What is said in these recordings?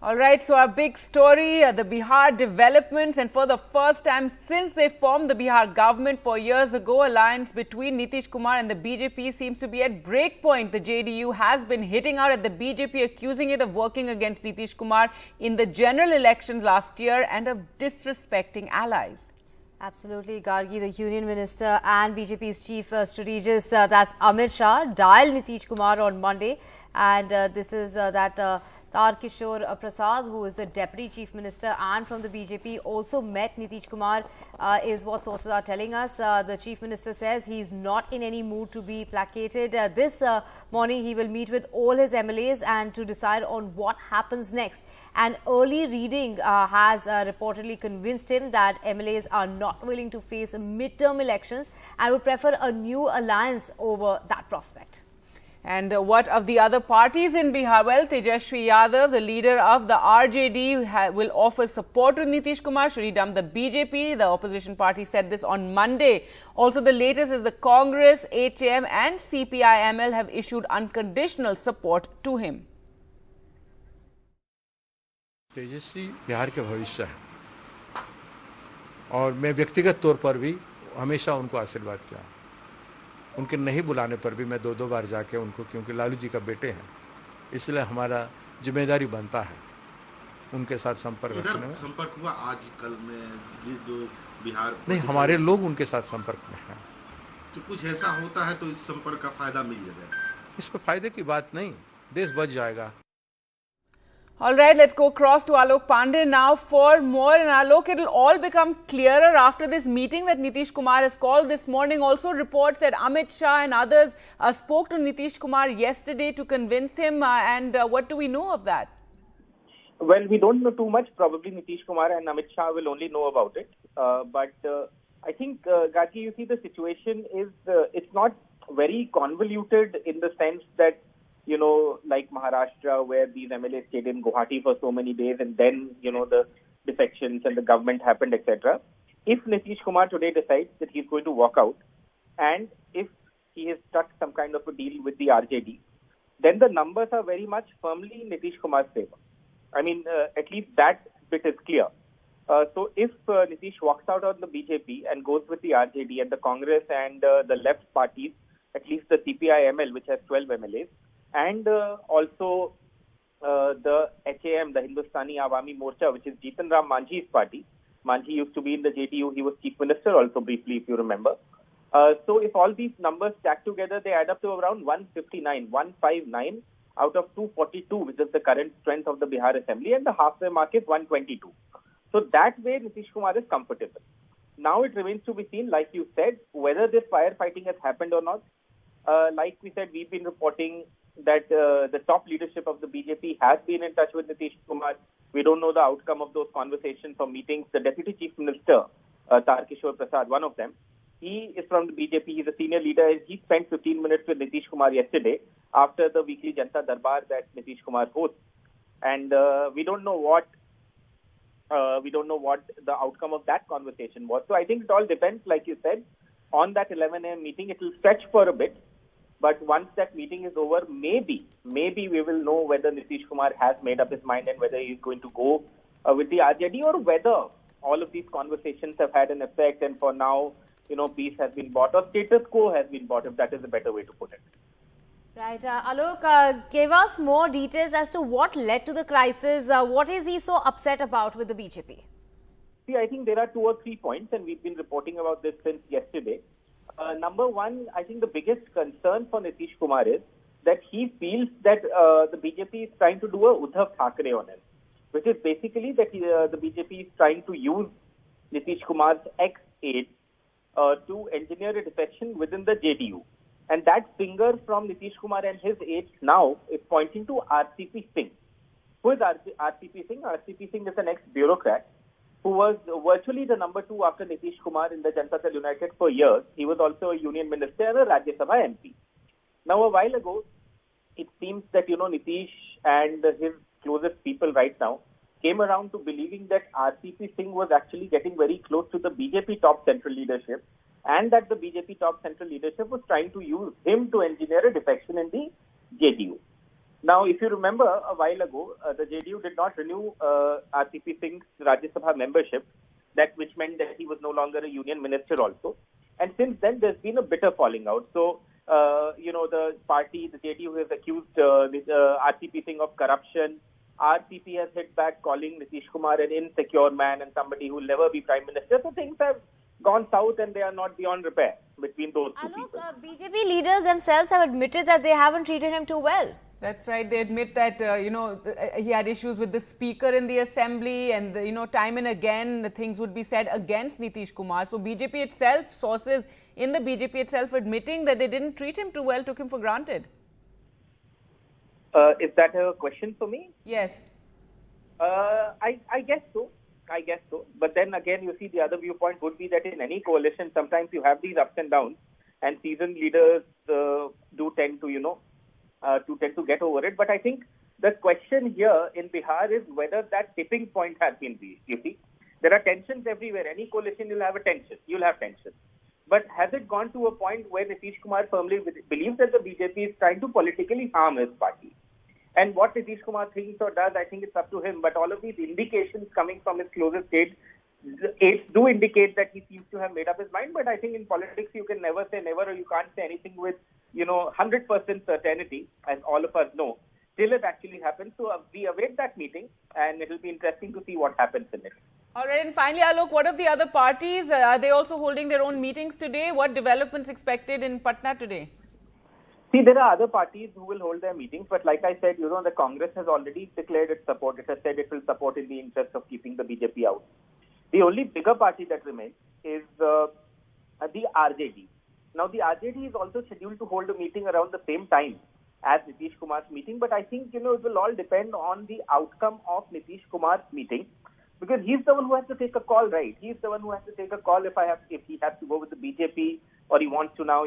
All right, so our big story, the Bihar developments, and for the first time since they formed the Bihar government 4 years ago, alliance between Nitish Kumar and the BJP seems to be at breakpoint. The JDU has been hitting out at the BJP, accusing it of working against Nitish Kumar in the general elections last year and of disrespecting allies. Absolutely, Gargi, the Union Minister and BJP's chief strategist, that's Amit Shah, dialed Nitish Kumar on Monday, and this is Tarkishore Prasad, who is the Deputy Chief Minister and from the BJP, also met Nitish Kumar, is what sources are telling us. The Chief Minister says he is not in any mood to be placated. This morning, he will meet with all his MLAs and to decide on what happens next. An early reading has reportedly convinced him that MLAs are not willing to face midterm elections and would prefer a new alliance over that prospect. And what of the other parties in Bihar? Well, Tejashwi Yadav, the leader of the RJD, will offer support to Nitish Kumar should he dump the BJP. The opposition party said this on Monday. Also, the latest is the Congress, HM and CPI-ML have issued unconditional support to him. तेजस्वी बिहार के भविष्य है और मैं व्यक्तिगत तौर पर भी हमेशा उनको आशीर्वाद किया। उनके नहीं बुलाने पर भी मैं दो बार जाके उनको, क्योंकि लालू जी का बेटे हैं, इसलिए हमारा जिम्मेदारी बनता है उनके साथ संपर्क रखने में। संपर्क हुआ आज कल में जो बिहार नहीं, हमारे लोग उनके साथ संपर्क में हैं। तो कुछ ऐसा होता है तो इस संपर्क का फायदा मिल जाएगा। इस पर फायदे की बात नहीं, देश बच जाएगा। All right, let's go across to Alok Pandey now for more. And Alok, it will all become clearer after this meeting that Nitish Kumar has called this morning. Also reports that Amit Shah and others spoke to Nitish Kumar yesterday to convince him. What do we know of that? Well, we don't know too much. Probably Nitish Kumar and Amit Shah will only know about it. But I think, Gargi, you see the situation is, it's not very convoluted in the sense that, you know, like Maharashtra, where these MLAs stayed in Guwahati for so many days and then, you know, the defections and the government happened, etc. If Nitish Kumar today decides that he's going to walk out and if he has struck some kind of a deal with the RJD, then the numbers are very much firmly in Nitish Kumar's favor. I mean, at least that bit is clear. So if Nitish walks out on the BJP and goes with the RJD and the Congress and the left parties, at least the CPI-ML, which has 12 MLAs, and also the HAM, the Hindustani Awami Morcha, which is Jitan Ram Manjhi's party. Manjhi used to be in the JDU. He was chief minister also briefly, if you remember. So if all these numbers stack together, they add up to around 159 out of 242, which is the current strength of the Bihar Assembly, and the halfway mark is 122. So that way, Nitish Kumar is comfortable. Now it remains to be seen, like you said, whether this firefighting has happened or not. Like we said, we've been reporting that the top leadership of the BJP has been in touch with Nitish Kumar. We don't know the outcome of those conversations or meetings. The Deputy Chief Minister, Tarkishore Prasad, one of them, he is from the BJP. He's a senior leader. He spent 15 minutes with Nitish Kumar yesterday after the weekly Janata Darbar that Nitish Kumar hosts. And we don't know what the outcome of that conversation was. So I think it all depends, like you said, on that 11 a.m. meeting. It will stretch for a bit. But once that meeting is over, maybe we will know whether Nitish Kumar has made up his mind and whether he is going to go with the RJD or whether all of these conversations have had an effect and for now, you know, peace has been bought or status quo has been bought, if that is a better way to put it. Right. Alok, give us more details as to what led to the crisis. What is he so upset about with the BJP? See, I think there are 2 or 3 points and we've been reporting about this since yesterday. Number one, I think the biggest concern for Nitish Kumar is that he feels that the BJP is trying to do a Uddhav Thackeray on him, which is basically that the BJP is trying to use Nitish Kumar's ex-aide to engineer a defection within the JDU. And that finger from Nitish Kumar and his aides now is pointing to RCP Singh. Who is RCP Singh? RCP Singh is an ex-bureaucrat who was virtually the number 2 after Nitish Kumar in the Janata Dal United for years. He was also a union minister and a Rajya Sabha MP. Now, a while ago, it seems that, you know, Nitish and his closest people right now came around to believing that RCP Singh was actually getting very close to the BJP top central leadership and that the BJP top central leadership was trying to use him to engineer a defection in the JDU. Now, if you remember, a while ago, the JDU did not renew RCP Singh's Rajya Sabha membership, which meant that he was no longer a union minister also. And since then, there's been a bitter falling out. So, the party, the JDU, has accused RCP Singh of corruption. RCP has hit back, calling Nitish Kumar an insecure man and somebody who will never be prime minister. So things have gone south and they are not beyond repair between those two people. BJP leaders themselves have admitted that they haven't treated him too well. That's right. They admit that, he had issues with the speaker in the assembly and, time and again things would be said against Nitish Kumar. So BJP itself, sources in the BJP itself admitting that they didn't treat him too well, took him for granted. Is that a question for me? Yes. I guess so. But then again, you see, the other viewpoint would be that in any coalition, sometimes you have these ups and downs, and seasoned leaders do tend to get over it. But I think the question here in Bihar is whether that tipping point has been reached. You see, there are tensions everywhere. Any coalition, you'll have tension. But has it gone to a point where Nitish Kumar firmly believes that the BJP is trying to politically harm his party? And what Nitish Kumar thinks or does, I think it's up to him. But all of these indications coming from his closest aides do indicate that he seems to have made up his mind. But I think in politics, you can never say never, or you can't say anything with, 100% certainty, as all of us know, till it actually happens. So we await that meeting, and it will be interesting to see what happens in it. All right, and finally, Alok, what of the other parties? Are they also holding their own meetings today? What developments expected in Patna today? See, there are other parties who will hold their meetings, but like I said, the Congress has already declared its support. It has said it will support in the interest of keeping the BJP out. The only bigger party that remains is the RJD. Now, the RJD is also scheduled to hold a meeting around the same time as Nitish Kumar's meeting, but I think, it will all depend on the outcome of Nitish Kumar's meeting, because he's the one who has to take a call, right? He's the one who has to take a call if he has to go with the BJP, or he wants to now,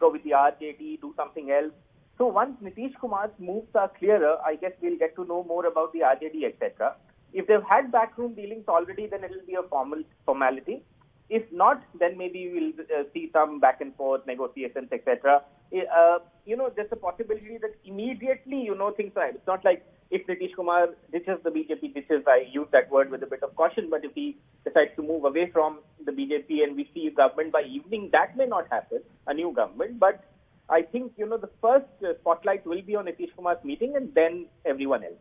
go with the RJD, do something else. So once Nitish Kumar's moves are clearer, I guess we'll get to know more about the RJD, etc. If they've had backroom dealings already, then it will be a formality. If not, then maybe we'll see some back and forth negotiations, etc. There's a possibility that immediately, things are. It's not like if Nitish Kumar ditches the BJP, I use that word with a bit of caution, but if he decides to move away from the BJP and we see government by evening, that may not happen, a new government. But I think, the first spotlight will be on Nitish Kumar's meeting and then everyone else.